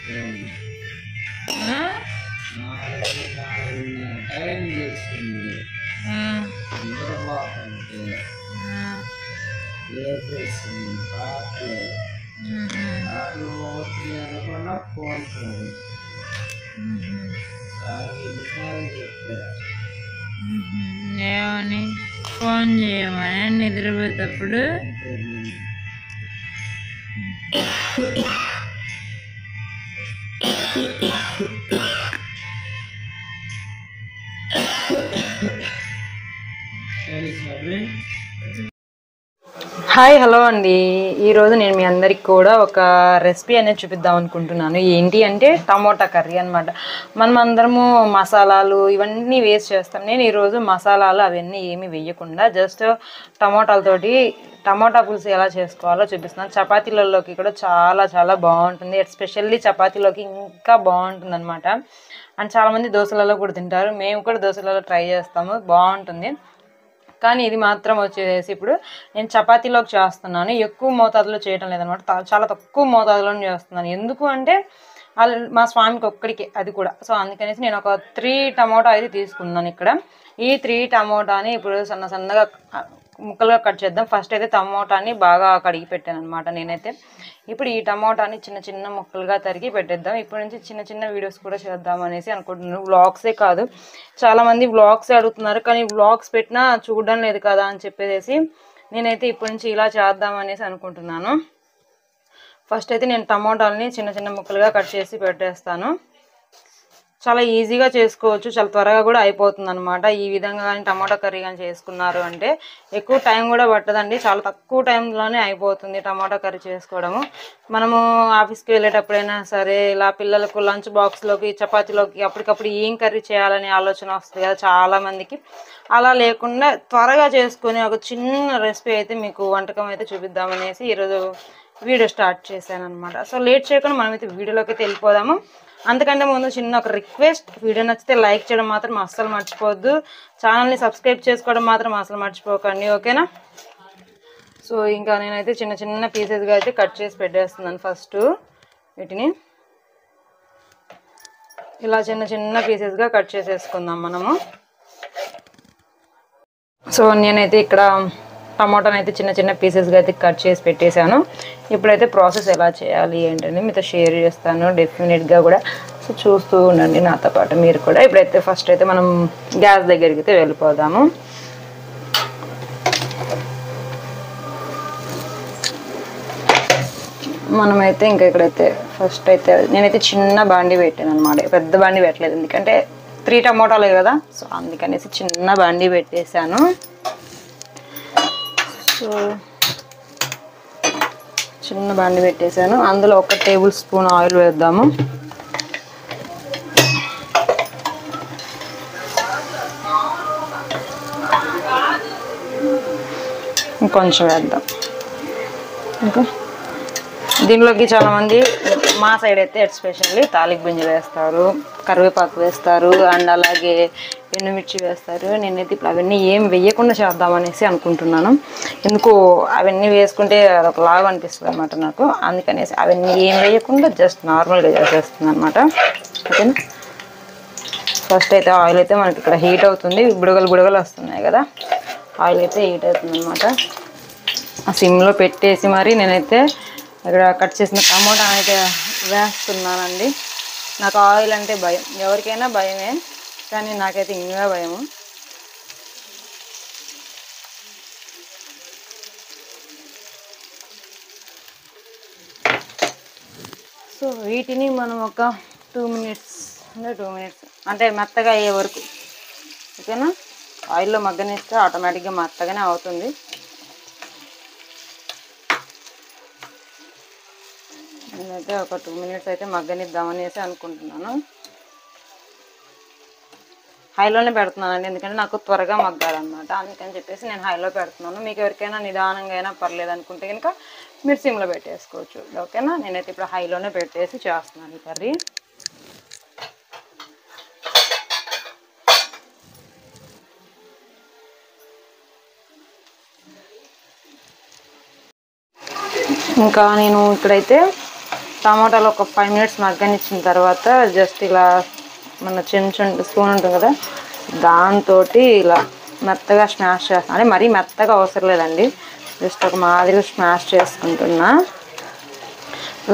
Time చేస్తుంది నిద్రపోతుంటే లేపేస్తుంది పాటలు అవుతుంది అనకుండా ఫోన్ ఏమని ఫోన్ చేయమని నిద్రపోయేటప్పుడు హాయ్ హలో అండి. ఈరోజు నేను మీ అందరికి కూడా ఒక రెసిపీ అనేది చూపిద్దాం అనుకుంటున్నాను. ఏంటి అంటే టమోటా కర్రీ అనమాట. మనం అందరము మసాలాలు ఇవన్నీ వేస్ట్ చేస్తాం. నేను ఈరోజు మసాలాలు అవన్నీ ఏమీ వేయకుండా జస్ట్ టమోటాలతోటి టమోటా పులుసు ఎలా చేసుకోవాలో చూపిస్తున్నాను. చపాతీలలోకి కూడా చాలా చాలా బాగుంటుంది. ఎస్పెషల్లీ చపాతీలోకి ఇంకా బాగుంటుంది అనమాట. అండ్ చాలామంది దోశలలో కూడా తింటారు. మేము కూడా దోశలలో ట్రై చేస్తాము, బాగుంటుంది. కానీ ఇది మాత్రం వచ్చేసి ఇప్పుడు నేను చపాతీలోకి చేస్తున్నాను. ఎక్కువ మోతాదులో చేయడం లేదనమాట, చాలా తక్కువ మోతాదులో చేస్తున్నాను. ఎందుకు అంటే మా స్వామికి ఒక్కడికి అది కూడా. సో అందుకనేసి నేను ఒక 3 టమోటా అయితే తీసుకున్నాను. ఇక్కడ ఈ 3 టమోటాని ఇప్పుడు సన్నగా ముక్కలుగా కట్ చేద్దాం. ఫస్ట్ అయితే టమోటాని బాగా కడిగి పెట్టాను అనమాట నేనైతే. ఇప్పుడు ఈ టమోటాని చిన్న చిన్న ముక్కలుగా తరిగి పెట్టేద్దాం. ఇప్పటి నుంచి చిన్న చిన్న వీడియోస్ కూడా చేద్దాం అనేసి అనుకుంటున్నాను. వ్లాగ్సే కాదు, చాలామంది వ్లాగ్స్ అడుగుతున్నారు, కానీ వ్లాగ్స్ పెట్టినా చూడడం లేదు కదా అని చెప్పేసి నేనైతే ఇప్పటి నుంచి ఇలా చేద్దాం అనేసి అనుకుంటున్నాను. ఫస్ట్ అయితే నేను టమోటాలని చిన్న చిన్న ముక్కలుగా కట్ చేసి పెట్టేస్తాను. చాలా ఈజీగా చేసుకోవచ్చు, చాలా త్వరగా కూడా అయిపోతుంది అనమాట. ఈ విధంగా కానీ టమాటా కర్రీ కానీ చేసుకున్నారు అంటే ఎక్కువ టైం కూడా పట్టదండి, చాలా తక్కువ టైంలోనే అయిపోతుంది టమాటా కర్రీ చేసుకోవడము. మనము ఆఫీస్కి వెళ్ళేటప్పుడైనా సరే ఇలా పిల్లలకు లంచ్ బాక్స్లోకి చపాతీలోకి అప్పటికప్పుడు ఏం కర్రీ చేయాలనే ఆలోచన వస్తుంది కదా చాలామందికి. అలా లేకుండా త్వరగా చేసుకొని ఒక చిన్న రెసిపీ అయితే మీకు వంటకం అయితే చూపిద్దామనేసి ఈరోజు వీడియో స్టార్ట్ చేశాను అనమాట. సో లేట్ చేయకుండా మనమైతే వీడియోలోకి అయితే వెళ్ళిపోదాము. అంతకంటే ముందు చిన్న ఒక రిక్వెస్ట్, వీడియో నచ్చితే లైక్ చేయడం మాత్రం అస్సలు మర్చిపోవద్దు, ఛానల్ని సబ్స్క్రైబ్ చేసుకోవడం మాత్రం అసలు మర్చిపోకండి, ఓకేనా? సో ఇంకా నేనైతే చిన్న చిన్న పీసెస్గా అయితే కట్ చేసి పెట్టేస్తున్నాను. ఫస్ట్ వీటిని ఇలా చిన్న చిన్న పీసెస్గా కట్ చేసేసుకుందాం మనము. సో నేనైతే ఇక్కడ టమాటాని అయితే చిన్న చిన్న పీసెస్గా అయితే కట్ చేసి పెట్టేశాను. ఇప్పుడైతే ప్రాసెస్ ఎలా చేయాలి ఏంటని మీతో షేర్ చేస్తాను డెఫినెట్గా కూడా. సో చూస్తూ ఉండండి నాతో పాటు మీరు కూడా. ఇప్పుడైతే ఫస్ట్ అయితే మనం గ్యాస్ దగ్గరికి అయితే వెళ్ళిపోదాము. మనమైతే ఇంకా ఇక్కడైతే ఫస్ట్ అయితే నేనైతే చిన్న బాండి పెట్టాను అనమాట, పెద్ద బాండి పెట్టలేదు, ఎందుకంటే 3 టమోటాలే కదా. సో అందుకనేసి చిన్న బాండి పెట్టేశాను. సో చిన్న బాండి పెట్టేశాను. అందులో 1 టేబుల్ స్పూన్ ఆయిల్ వేద్దాము. ఇంకొంచెం వేద్దాం. ఓకే, దీనిలోకి చాలామంది మా సైడ్ అయితే ఎస్పెషల్లీ తాలింపు గింజలు వేస్తారు, కరివేపాకు వేస్తారు, అండ్ అలాగే ఎండుమిర్చి వేస్తారు. నేనైతే ఇప్పుడు అవన్నీ ఏం వేయకుండా చేద్దామనేసి అనుకుంటున్నాను. ఎందుకు అవన్నీ వేసుకుంటే అదొకలాగా అనిపిస్తుంది అనమాట నాకు. అందుకనేసి అవన్నీ ఏం వేయకుండా జస్ట్ నార్మల్గా చేసేస్తుంది అనమాట, ఓకేనా? ఫస్ట్ అయితే ఆయిల్ అయితే మనకి ఇక్కడ హీట్ అవుతుంది, బుడగలు వస్తున్నాయి కదా, ఆయిల్ అయితే హీట్ అవుతుంది అనమాట. ఆ సిమ్లో పెట్టేసి మరి నేనైతే ఇక్కడ కట్ చేసిన టమోటా అయితే వేస్తున్నానండి. నాకు ఆయిల్ అంటే భయం, ఎవరికైనా భయమే, కానీ నాకైతే ఇంకా భయము. సో వీటిని మనం ఒక 2 మినిట్స్ అంటే మెత్తగా అయ్యే వరకు, ఓకేనా? ఆయిల్లో మగ్గనిస్తే ఆటోమేటిక్గా మెత్తగానే అవుతుంది. నేనైతే ఒక 2 మినిట్స్ అయితే మగ్గనిద్దామనేసి అనుకుంటున్నాను. హైలోనే పెడుతున్నానండి, ఎందుకంటే నాకు త్వరగా మగ్గాలన్నమాట. అందుకని చెప్పేసి నేను హైలో పెడుతున్నాను. మీకు ఎవరికైనా నిదానంగా అయినా పర్లేదు అనుకుంటే కనుక మీరు సిమ్లో పెట్టేసుకోవచ్చు, ఓకేనా? నేనైతే ఇప్పుడు హైలోనే పెట్టేసి చేస్తున్నాను ఈ కర్రీ. ఇంకా నేను ఇక్కడైతే టమాటాలు ఒక 5 మినిట్స్ మగ్గనిచ్చిన తర్వాత జస్ట్ ఇలా మన స్పూన్ ఉంటుంది కదా, దాంతో ఇలా మెత్తగా స్మాష్ చేస్తాను. అంటే మరీ మెత్తగా అవసరం లేదండి, జస్ట్ ఒక మాదిరిగా స్మాష్ చేసుకుంటున్నా.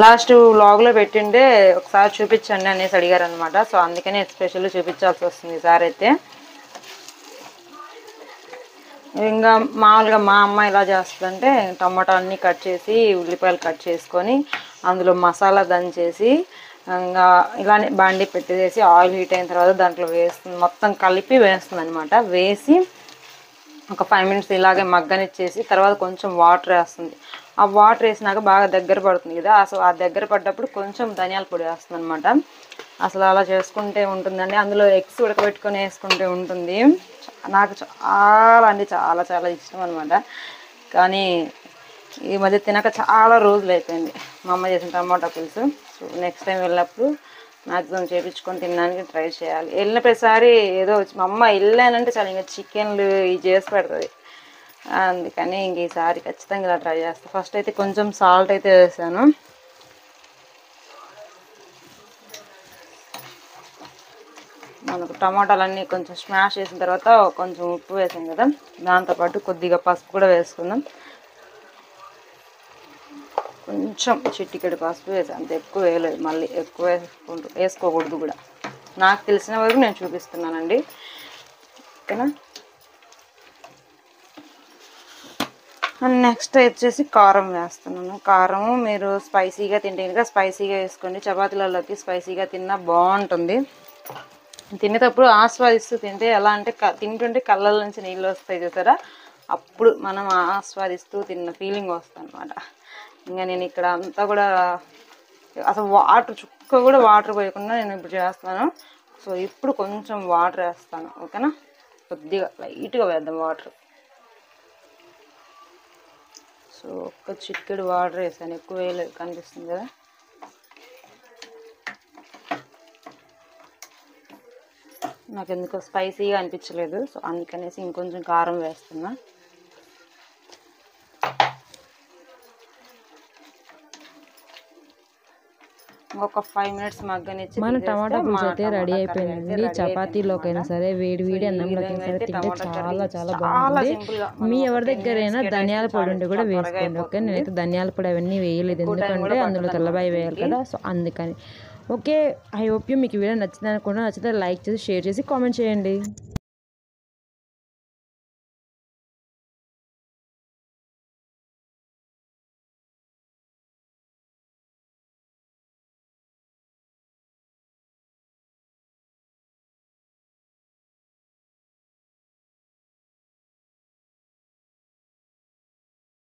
లాస్ట్ వ్లాగ్లో పెట్టిండే ఒకసారి చూపించండి అనేసి అడిగారు అనమాట. సో అందుకని ఎస్పెషల్లీ చూపించాల్సి వస్తుంది ఈసారి అయితే. ఇంకా మామూలుగా మా అమ్మ ఎలా చేస్తుందంటే టమాటా అన్నీ కట్ చేసి ఉల్లిపాయలు కట్ చేసుకొని అందులో మసాలా దంచేసి ఇంకా ఇలానే బాండి పెట్టేసి ఆయిల్ హీట్ అయిన తర్వాత దాంట్లో వేస్తుంది, మొత్తం కలిపి వేస్తుంది అనమాట. వేసి ఒక 5 మినిట్స్ ఇలాగే మగ్గనిచ్చేసి తర్వాత కొంచెం వాటర్ వేస్తుంది. ఆ వాటర్ వేసినాక బాగా దగ్గర పడుతుంది కదా, అసలు ఆ దగ్గర పడ్డప్పుడు కొంచెం ధనియాల పొడి వేస్తుంది అనమాట. అసలు అలా చేసుకుంటే ఉంటుందండి. అందులో ఎగ్స్ ఉడకబెట్టుకొని వేసుకుంటే ఉంటుంది. నాకు చాలా అంటే చాలా చాలా ఇష్టం అనమాట. కానీ ఈ మధ్య తినక చాలా రోజులు అయిపోయింది మా అమ్మ చేసిన టమాటా పులుసు. సో నెక్స్ట్ టైం వెళ్ళినప్పుడు మ్యాక్సిమం చేయించుకొని తినడానికి ట్రై చేయాలి. వెళ్ళిన ప్రతిసారి ఏదో మా అమ్మ వెళ్ళానంటే చాలా ఇంకా చికెన్లు ఇవి చేసి పెడుతుంది. అందుకని ఇంక ఈసారి ఖచ్చితంగా ఇలా ట్రై చేస్తాను. ఫస్ట్ అయితే కొంచెం సాల్ట్ అయితే వేసాను. మనకు టమాటాలన్నీ కొంచెం స్మాష్ చేసిన తర్వాత కొంచెం ఉప్పు వేసాం కదా, దాంతోపాటు కొద్దిగా పసుపు కూడా వేసుకుందాం. కొంచెం చిటికెడు పసుపు వేసాను, అంత ఎక్కువ వేయలేదు, మళ్ళీ ఎక్కువ వేసుకోకూడదు కూడా. నాకు తెలిసిన వరకు నేను చూపిస్తున్నానండి, ఓకేనా. నెక్స్ట్ వచ్చేసి కారం వేస్తున్నాను. కారము మీరు స్పైసీగా తింటే కనుక స్పైసీగా వేసుకోండి, చపాతీలలోకి స్పైసీగా తిన్నా బాగుంటుంది. తినేటప్పుడు ఆస్వాదిస్తూ తింటే ఎలా అంటే తింటుంటే కళ్ళ నుంచి నీళ్ళు వస్తాయి చూసారా, అప్పుడు మనం ఆస్వాదిస్తూ తిన్న ఫీలింగ్ వస్తుంది అనమాట. ఇంకా నేను ఇక్కడ అంతా కూడా అసలు వాటర్ చుక్క కూడా వాటర్ పోయకుండా నేను ఇప్పుడు చేస్తాను. సో ఇప్పుడు కొంచెం వాటర్ వేస్తాను, ఓకేనా. కొద్దిగా లైట్గా వేద్దాం వాటర్. సో ఒక్క చిటికెడు వాటర్ వేసాను, ఎక్కువ వేయలేదు, కనిపిస్తుంది కదా. నాకు ఎందుకో స్పైసీగా అనిపించలేదు, సో అందుకనేసి ఇంకొంచెం కారం వేస్తున్నా. ఒక 5 మినిట్స్ మగ్గనిచ్చి మన టమాటా పులుసు అయితే రెడీ అయిపోయిందండి. చపాతీలోకైనా సరే, వేడి వేడి అన్నంలోకైనా సరే తింటే చాలా చాలా బాగుంటుంది. మీ ఎవరి దగ్గరైనా ధనియాల పొడి ఉంటే కూడా వేసుకోండి, ఓకే. నేనైతే ధనియాల పొడి అవన్నీ వేయలేదు, ఎందుకంటే అందులో తెల్లబాయి వేయాలి కదా, సో అందుకని. ఓకే, ఐ హోప్ యూ మీకు వీడియో నచ్చింది అనుకుంటున్నా. నచ్చితే లైక్ చేసి షేర్ చేసి కామెంట్ చేయండి.